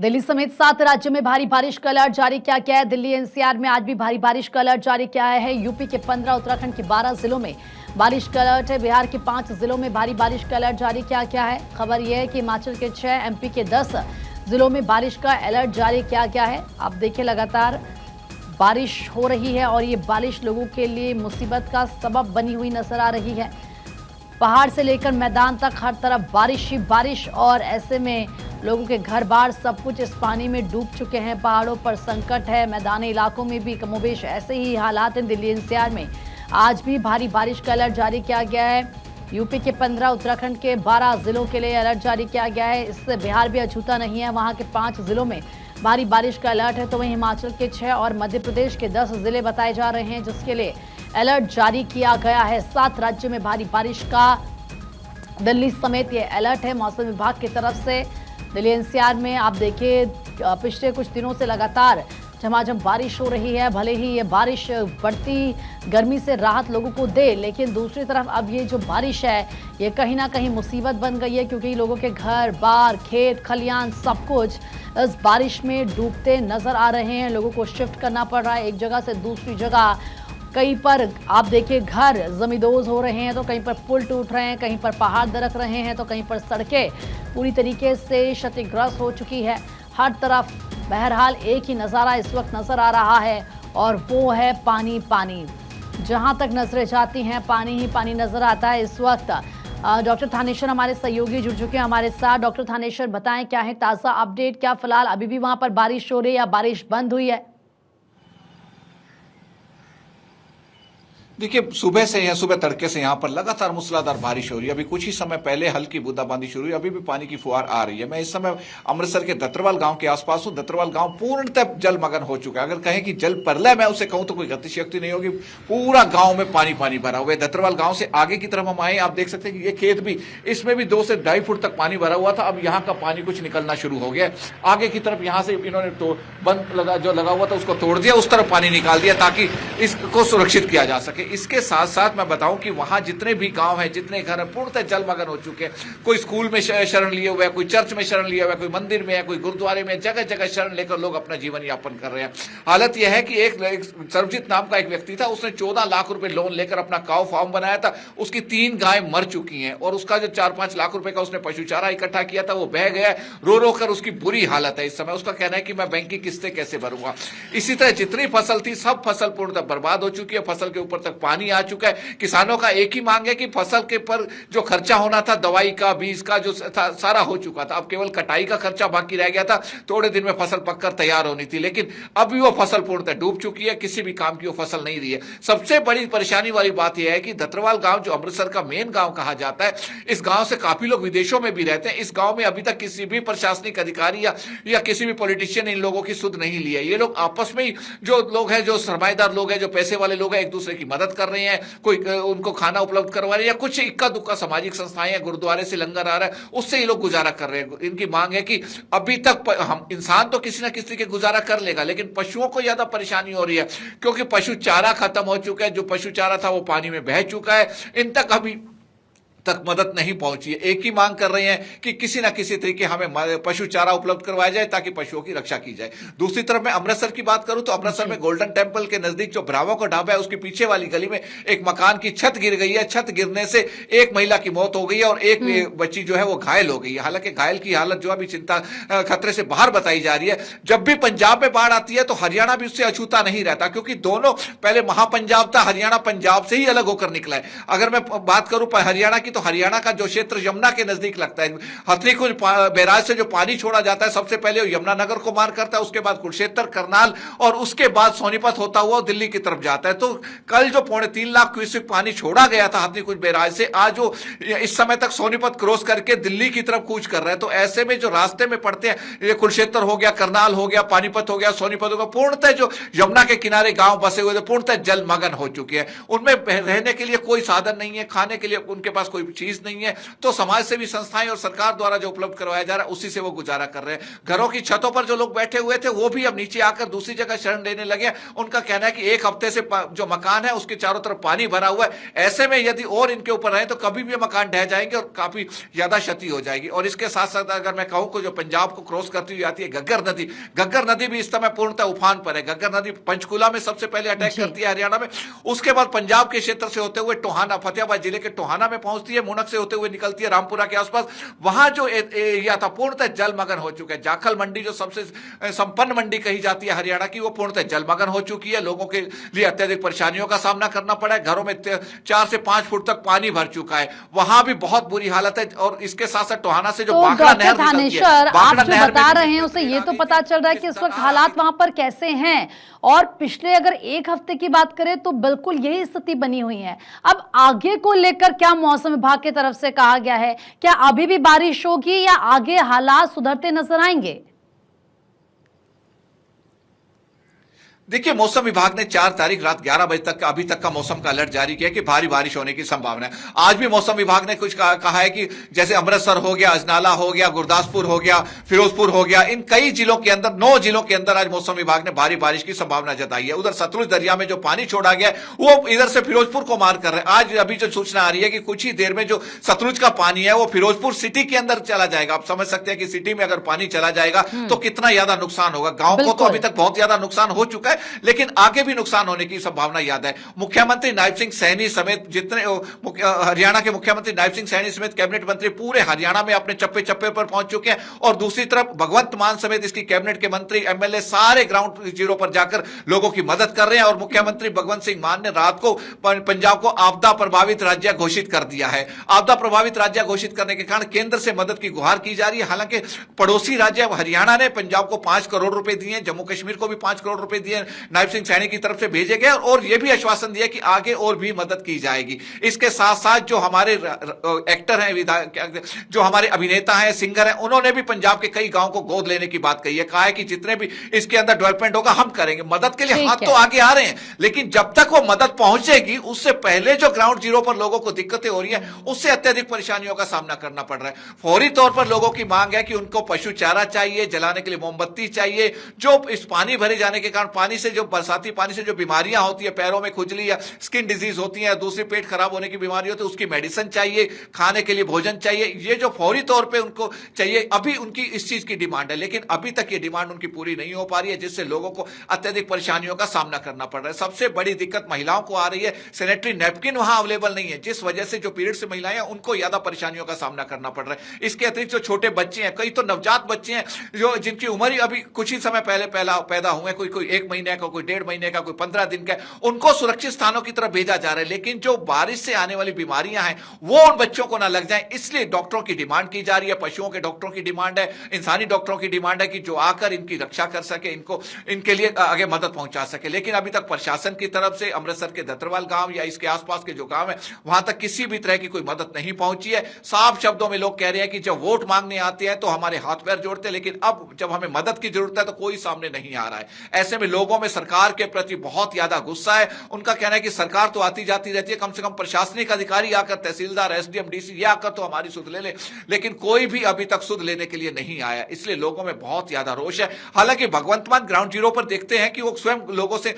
दिल्ली समेत 7 राज्यों में भारी बारिश का अलर्ट जारी किया गया है। दिल्ली एनसीआर में आज भी भारी बारिश का अलर्ट जारी किया है। यूपी के 15, उत्तराखंड के 12 जिलों में बारिश का अलर्ट है। बिहार के 5 जिलों में भारी बारिश का अलर्ट जारी किया गया है। खबर यह है कि हिमाचल के 6, एमपी के 10 जिलों में बारिश का अलर्ट जारी किया गया है। आप देखिए, लगातार बारिश हो रही है और ये बारिश लोगों के लिए मुसीबत का सबब बनी हुई नजर आ रही है। पहाड़ से लेकर मैदान तक हर तरफ बारिश ही बारिश, और ऐसे में लोगों के घर बार सब कुछ इस पानी में डूब चुके हैं। पहाड़ों पर संकट है, मैदानी इलाकों में भी कमोबेश ऐसे ही हालात हैं। दिल्ली एनसीआर में आज भी भारी बारिश का अलर्ट जारी किया गया है। यूपी के 15, उत्तराखंड के 12 जिलों के लिए अलर्ट जारी किया गया है। इससे बिहार भी अछूता नहीं है। वहां के 5 जिलों में भारी बारिश का अलर्ट है, तो वहीं हिमाचल के 6 और मध्य प्रदेश के 10 जिले बताए जा रहे हैं, जिसके लिए अलर्ट जारी किया गया है। 7 राज्यों में भारी बारिश का दिल्ली समेत ये अलर्ट है मौसम विभाग की तरफ से। दिल्ली एनसीआर में आप देखिए, पिछले कुछ दिनों से लगातार झमाझम बारिश हो रही है। भले ही ये बारिश बढ़ती गर्मी से राहत लोगों को दे, लेकिन दूसरी तरफ अब ये जो बारिश है ये कहीं ना कहीं मुसीबत बन गई है, क्योंकि लोगों के घर बार, खेत खलियान सब कुछ इस बारिश में डूबते नजर आ रहे हैं। लोगों को शिफ्ट करना पड़ रहा है एक जगह से दूसरी जगह। कहीं पर आप देखिए घर जमींदोज हो रहे हैं, तो कहीं पर पुल टूट रहे हैं, कहीं पर पहाड़ दरक रहे हैं, तो कहीं पर सड़कें पूरी तरीके से क्षतिग्रस्त हो चुकी है। हर तरफ बहरहाल एक ही नज़ारा इस वक्त नज़र आ रहा है, और वो है पानी पानी। जहां तक नजरें जाती हैं पानी ही पानी नजर आता है इस वक्त। डॉक्टर थानेश्वर हमारे सहयोगी जुड़ चुके हैं हमारे साथ। डॉक्टर थानेश्वर, बताएं क्या है ताज़ा अपडेट? क्या फिलहाल अभी भी वहां पर बारिश हो रही है या बारिश बंद हुई है? देखिए, सुबह से या सुबह तड़के से यहाँ पर लगातार मूसलाधार बारिश हो रही है। अभी कुछ ही समय पहले हल्की बूंदाबांदी शुरू हुई, अभी भी पानी की फुहार आ रही है। मैं इस समय अमृतसर के दत्तरवाल गांव के आसपास हूँ। दत्तरवाल गांव पूर्णतः जलमग्न हो चुका है। अगर कहें कि जल प्रलय मैं उसे कहूं तो कोई गतिशक्ति नहीं होगी। पूरा गांव में पानी पानी भरा हुआ है। दत्तरवाल गांव से आगे की तरफ हम आए, आप देख सकते हैं कि ये खेत भी, इसमें भी 2 से 2.5 फुट तक पानी भरा हुआ था। अब यहाँ का पानी कुछ निकलना शुरू हो गया। आगे की तरफ यहाँ से इन्होंने तो बंद जो लगा हुआ था उसको तोड़ दिया, उस तरफ पानी निकाल दिया ताकि इसको सुरक्षित किया जा सके। इसके साथ साथ मैं बताऊं कि वहां जितने भी गांव हैं, जितने घर हैं, पूर्णतः जलमग्न हो चुके हैं। कोई स्कूल में शरण लिए हुए है, कोई चर्च में शरण लिया हुआ है, कोई मंदिर में है, कोई गुरुद्वारे में, जगह जगह शरण लेकर लोग अपना जीवन यापन कर रहे हैं। हालत यह है कि एक सर्वजीत नाम का एक व्यक्ति था, उसने 14 लाख रुपए लोन लेकर अपना काउ फार्म बनाया था। उसकी 3 गायें मर चुकी हैं, और उसका जो 4-5 लाख रुपए का उसने पशु चारा इकट्ठा किया था वो बह गया। रो रो कर उसकी बुरी हालत है इस समय। उसका कहना है कि मैं बैंक की किस्तें कैसे भरूंगा। इसी तरह जितनी फसल थी सब फसल पूर्णतः बर्बाद हो चुकी है। फसल के ऊपर तक पानी आ चुका है। किसानों का एक ही मांग है कि फसल के पर जो खर्चा होना था, दवाई का, बीज का, जो था सारा हो चुका था। अब केवल कटाई का खर्चा बाकी रह गया था। थोड़े दिन में फसल पककर तैयार होनी थी, लेकिन अभी वो फसल पूर्णतः डूब चुकी है। किसी भी काम की वो फसल नहीं रही है। सबसे बड़ी परेशानी वाली बात यह है कि दत्तरवाल गांव जो अमृतसर का मेन गांव कहा जाता है, इस गांव से काफी लोग विदेशों में भी रहते हैं। इस गांव में अभी तक किसी भी प्रशासनिक अधिकारी या किसी भी पॉलिटिशियन इन लोगों की सुध नहीं ली है। ये लोग आपस में ही, जो लोग हैं, जो सरमाएदार लोग हैं, जो पैसे वाले लोग हैं, एक दूसरे की मदद कर रहे हैं। कोई उनको खाना उपलब्ध करवा रहे हैं, या कुछ इक्का दुक्का सामाजिक संस्थाएं, गुरुद्वारे से लंगर आ रहा है, उससे ये लोग गुजारा कर रहे हैं। इनकी मांग है कि अभी तक हम इंसान तो किसी ना किसी के गुजारा कर लेगा, लेकिन पशुओं को ज्यादा परेशानी हो रही है, क्योंकि पशु चारा खत्म हो चुका है। जो पशु चारा था वो पानी में बह चुका है। इन तक अभी तक मदद नहीं पहुंची है। एक ही मांग कर रहे हैं कि किसी ना किसी तरीके हमें पशु चारा उपलब्ध करवाया जाए ताकि पशुओं की रक्षा की जाए। दूसरी तरफ मैं अमृतसर की बात करूं तो अमृतसर में गोल्डन टेंपल के नजदीक जो ब्रावो का ढाबा है, उसके पीछे वाली गली में एक मकान की छत गिर गई है। छत गिरने से एक महिला की मौत हो गई है और एक बच्ची जो है वो घायल हो गई है। हालांकि घायल की हालत जो अभी चिंता खतरे से बाहर बताई जा रही है। जब भी पंजाब में बाढ़ आती है तो हरियाणा भी उससे अछूता नहीं रहता, क्योंकि दोनों पहले महापंजाब था, हरियाणा पंजाब से ही अलग होकर निकला है। अगर मैं बात करूं हरियाणा की, तो हरियाणा का जो क्षेत्र यमुना के नजदीक लगता है। हथनीकुंज बैराज से जो पानी छोड़ा जाता है सबसे पहले वो यमुनानगर को मार करता है, उसके बाद कुरुक्षेत्र, करनाल, और उसके बाद सोनीपत होता हुआ दिल्ली की तरफ जाता है। तो कल जो 3.25 लाख क्यूसेक पानी छोड़ा गया था हथनीकुंज बैराज से, आज वो इस समय तक सोनीपत क्रॉस करके दिल्ली की तरफ कूच कर रहा है। तो ऐसे में जो रास्ते में पड़ते हैं, ये कुरुक्षेत्र हो गया, करनाल हो गया, पानीपत हो गया, सोनीपत हो गया, पूर्णतः जो यमुना के किनारे गांव बसे हुए थे पूर्णतः जलमग्न हो चुके हैं। उनमें रहने के लिए कोई साधन नहीं है, खाने के लिए उनके पास कोई कोई चीज नहीं है, तो समाज सेवी संस्थाएं और सरकार द्वारा जो उपलब्ध करवाया जा रहा है उसी से वो गुजारा कर रहे हैं। घरों की छतों पर जो लोग बैठे हुए थे वो भी अब नीचे आकर दूसरी जगह शरण लेने लगे। उनका कहना है कि एक हफ्ते से जो मकान है उसके चारों तरफ पानी भरा हुआ है, ऐसे में यदि और इनके ऊपर रहे तो कभी भी मकान ढह जाएंगे और काफी ज्यादा क्षति हो जाएगी। और इसके साथ साथ अगर मैं कहूं कि जो पंजाब को क्रॉस करती हुई आती है घग्गर नदी भी इस समय पूर्णतः उफान पर है। घग्गर नदी पंचकूला में सबसे पहले अटैक करती है, हरियाणा में, उसके बाद पंजाब के क्षेत्र से होते हुए टोहाना, फतेहाबाद जिले के टोहाना में पहुंचती है, मुनक से होते हुए निकलती है रामपुरा के आसपास। वहां जो एरिया था पूर्णतः जलमग्न हो चुका है। जाखल मंडी जो सबसे संपन्न मंडी कही जाती है हरियाणा की, वो पूर्णतः जलमग्न हो चुकी है। लोगों के लिए अत्यधिक परेशानियों का सामना करना पड़ा है। घरों में 4 से 5 फुट तक पानी भर चुका है। वहां भी बहुत बुरी हालत है। और इसके साथ साथ टोहाना से जो तो बांकड़ा नहर डॉक्टर थानेश्वर, आप जो बता रहे हैं उसे ये तो पता चल रहा है कि इस वक्त हालात वहां पर कैसे हैं, और पिछले अगर एक हफ्ते की बात करें तो बिल्कुल यही स्थिति बनी हुई है। अब आगे को लेकर क्या मौसम विभाग की तरफ से कहा गया है? क्या अभी भी बारिश होगी या आगे हालात सुधरते नजर आएंगे? देखिए, मौसम विभाग ने 4 तारीख रात 11 बजे तक अभी तक का मौसम का अलर्ट जारी किया कि भारी बारिश होने की संभावना है। आज भी मौसम विभाग ने कुछ कहा है कि जैसे अमृतसर हो गया, अजनाला हो गया, गुरदासपुर हो गया, फिरोजपुर हो गया, इन कई जिलों के अंदर 9 जिलों के अंदर आज मौसम विभाग ने भारी बारिश की संभावना जताई है। उधर सतलुज दरिया में जो पानी छोड़ा गया वो इधर से फिरोजपुर को मार कर रहे हैं। आज अभी जो सूचना आ रही है कि कुछ ही देर में जो सतलुज का पानी है वो फिरोजपुर सिटी के अंदर चला जाएगा। आप समझ सकते हैं कि सिटी में अगर पानी चला जाएगा तो कितना ज्यादा नुकसान होगा। गांव को तो अभी तक बहुत ज्यादा नुकसान हो चुका है, लेकिन आगे भी नुकसान होने की संभावना याद है। मुख्यमंत्री नायब सिंह सैनी समेत जितने हरियाणा के मुख्यमंत्री नायब सिंह सैनी समेत कैबिनेट मंत्री पूरे हरियाणा में अपने चप्पे चप्पे पर पहुंच चुके हैं। और दूसरी तरफ भगवंत मान समेत इसकी कैबिनेट के मंत्री, एमएलए सारे ग्राउंड जीरो पर जाकर लोगों की मदद कर रहे हैं। और मुख्यमंत्री भगवंत सिंह मान ने रात को पंजाब को आपदा प्रभावित राज्य घोषित कर दिया है। आपदा प्रभावित राज्य घोषित करने के कारण केंद्र से मदद की गुहार की जा रही है। हालांकि पड़ोसी राज्य हरियाणा ने पंजाब को 5 करोड़ रुपए दिए, जम्मू कश्मीर को भी 5 करोड़ रुपए दिए नायब सिंह सैनी की तरफ से भेजे गए, और यह भी आश्वासन दिया कि आगे और भी मदद की जाएगी। इसके साथ साथ जो हमारे एक्टर हैं, जो हमारे अभिनेता हैं, सिंगर हैं, उन्होंने भी पंजाब के कई गांव को गोद लेने की बात कही है। कहा है कि जितने भी इसके अंदर डेवलपमेंट होगा हम करेंगे। मदद के लिए हाथ तो आगे आ रहे हैं, लेकिन जब तक वो मदद पहुंचेगी उससे पहले जो ग्राउंड जीरो पर लोगों को दिक्कतें हो रही है उससे अत्यधिक परेशानियों का सामना करना पड़ रहा है। फौरी तौर पर लोगों की मांग है कि उनको पशु चारा चाहिए, जलाने के लिए मोमबत्ती चाहिए। जो इस पानी भरे जाने के कारण पानी से जो बरसाती पानी से जो बीमारियां होती है, पैरों में खुजली या स्किन डिजीज होती है, दूसरी पेट खराब होने की बीमारी होती है, उसकी मेडिसिन चाहिए, खाने के लिए भोजन चाहिए। ये जो फौरी तौर पे उनको चाहिए, अभी उनकी इस चीज की डिमांड है, लेकिन अभी तक ये डिमांड उनकी पूरी नहीं हो पा रही है, जिससे लोगों को अत्यधिक परेशानियों का सामना करना पड़ रहा है। सबसे बड़ी दिक्कत महिलाओं को आ रही है, सैनिटरी नैपकिन वहां अवेलेबल नहीं है, जिस वजह से जो पीरियड से महिलाएं हैं उनको ज्यादा परेशानियों का सामना करना पड़ रहा है। इसके अतिरिक्त जो छोटे बच्चे हैं, कई तो नवजात बच्चे हैं जो जिनकी उम्र ही अभी कुछ ही समय पहले पैदा हुए, कोई 1 महीने का, कोई 1.5 महीने का, कोई 15 दिन का, उनको सुरक्षित स्थानों की तरफ भेजा जा रहा है। लेकिन जो बारिश से आने वाली बीमारियां हैं वो उन बच्चों को ना लग जाएं, इसलिए डॉक्टरों की डिमांड की जा रही है। पशुओं के डॉक्टरों की डिमांड है, इंसानी डॉक्टरों की डिमांड है कि जो आकर इनकी रक्षा कर सके, इनको इनके लिए आगे मदद पहुंचा सके। लेकिन अभी तक प्रशासन की तरफ से अमृतसर के दत्तरवाल गांव या इसके आसपास के जो गांव है वहां तक किसी भी तरह की कोई मदद नहीं पहुंची है। साफ शब्दों में लोग कह रहे हैं कि जब वोट मांगने आते हैं तो हमारे हाथ पैर जोड़ते हैं, लेकिन अब जब हमें मदद की जरूरत है तो कोई सामने नहीं आ रहा है। ऐसे में लोगों में सरकार के प्रति बहुत ज्यादा गुस्सा है। उनका कहना है कि सरकार तो आती जाती रहती है, कम से कम प्रशासनिक अधिकारी आकर, तहसीलदार, एसडीएम, डीसी ये आकर तो हमारी सुध ले ले, लेकिन कोई भी अभी तक सुध लेने के लिए नहीं आया। इसलिए लोगों में बहुत ज्यादा रोष है। हालांकि भगवंत मान ग्राउंड जीरो पर देखते हैं कि वो स्वयं लोगों से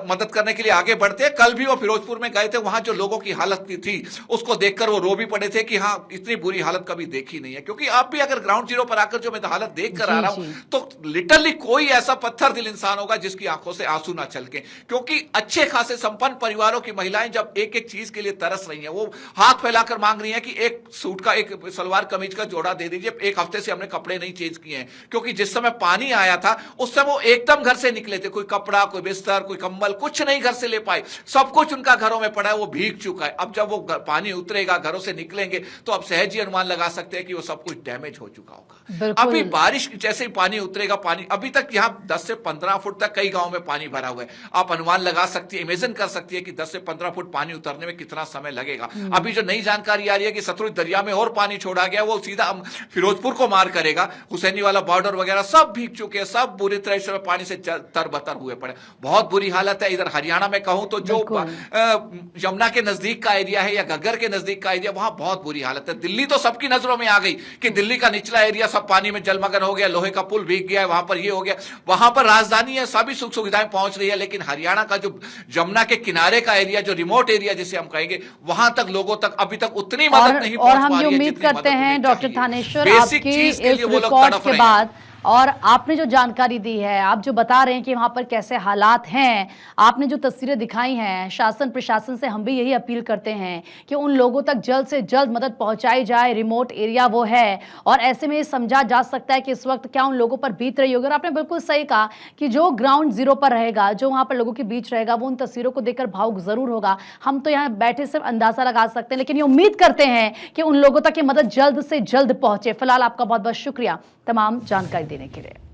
मदद करने के लिए आगे बढ़ते हैं। कल भी वो फिरोजपुर में गए थे, वहां जो लोगों की हालत थी उसको देखकर वो रो भी पड़े थे कि हाँ, इतनी बुरी हालत कभी देखी नहीं है। क्योंकि आप भी अगर ग्राउंड जीरो पर आकर जो मैं हालत देख कर आ रहा हूं तो लिटरली कोई ऐसा पत्थर दिल इंसान होगा जिसकी आंखों से आंसू ना छलके। क्योंकि अच्छे खासे संपन्न परिवारों की महिलाएं जब एक एक चीज के लिए तरस रही हैं, वो हाथ फैलाकर मांग रही हैं कि एक सूट का, एक सलवार कमीज का जोड़ा दे दीजिए, 1 हफ्ते से हमने कपड़े नहीं चेंज किए हैं। क्योंकि जिस समय पानी आया था उस समय वो एकदम घर से निकले थे, कोई कपड़ा, कोई बिस्तर, कोई कंबल, कुछ नहीं घर से ले पाए, सब कुछ उनका घरों में पड़ा है, वो भीग चुका है। अब जब वो पानी उतरेगा, घरों से निकलेंगे तो अब सहज ही अनुमान लगा सकते हैं कि वो सब कुछ डैमेज हो चुका होगा। अभी बारिश जैसे ही पानी उतरेगा, पानी अभी तक यहां 10 से 15 फुट तक कई गांव में पानी भरा हुआ है। आप अनुमान लगा सकती है, इमेजिन कर सकती है कि 10 से 15 फुट पानी उतरने में कितना समय लगेगा। अभी जो नई जानकारी आ रही है कि सतलुज दरिया में और पानी छोड़ा गया, वो सीधा फिरोजपुर को मार करेगा। हुसैनी वाला बॉर्डर वगैरह सब भीग चुके हैं, सब बुरी तरह से पानी से तरबतर हुए पड़े। बहुत बुरी हालत है। इधर हरियाणा में कहूं तो जो यमुना के नजदीक का एरिया है या घग्गर के नजदीक का एरिया, वहां बहुत बुरी हालत है। दिल्ली तो सबकी नजरों में आ गई कि दिल्ली का निचला एरिया सब पानी में जलमग्न हो गया, लोहे का पुल भीग गया है, वहां पर ये हो गया, वहां पर राजधानी है, सभी सुख सुविधाएं पहुंच रही है। लेकिन हरियाणा का जो यमुना के किनारे का एरिया, जो रिमोट एरिया जिसे हम कहेंगे, वहां तक लोगों तक अभी तक उतनी मदद नहीं पहुंच और पा हम रही ये है उम्मीद जितनी करते मदद हैं उन्हें डॉक्टर चाहिए। थानेश्वर बेसिक आपकी चीज के इस लिए वो लोग रिकॉर्ड तड़प के रहे हैं। बाद, और आपने जो जानकारी दी है, आप जो बता रहे हैं कि वहां पर कैसे हालात हैं, आपने जो तस्वीरें दिखाई हैं, शासन प्रशासन से हम भी यही अपील करते हैं कि उन लोगों तक जल्द से जल्द मदद पहुंचाई जाए। रिमोट एरिया वो है, और ऐसे में ये समझा जा सकता है कि इस वक्त क्या उन लोगों पर बीत रही होगी। और आपने बिल्कुल सही कहा कि जो ग्राउंड जीरो पर रहेगा, जो वहां पर लोगों के बीच रहेगा, वो उन तस्वीरों को देखकर भावुक जरूर होगा। हम तो यहाँ बैठे सिर्फ अंदाजा लगा सकते हैं, लेकिन ये उम्मीद करते हैं कि उन लोगों तक ये मदद जल्द से जल्द पहुंचे। फिलहाल आपका बहुत बहुत शुक्रिया तमाम जानकारी देने के लिए।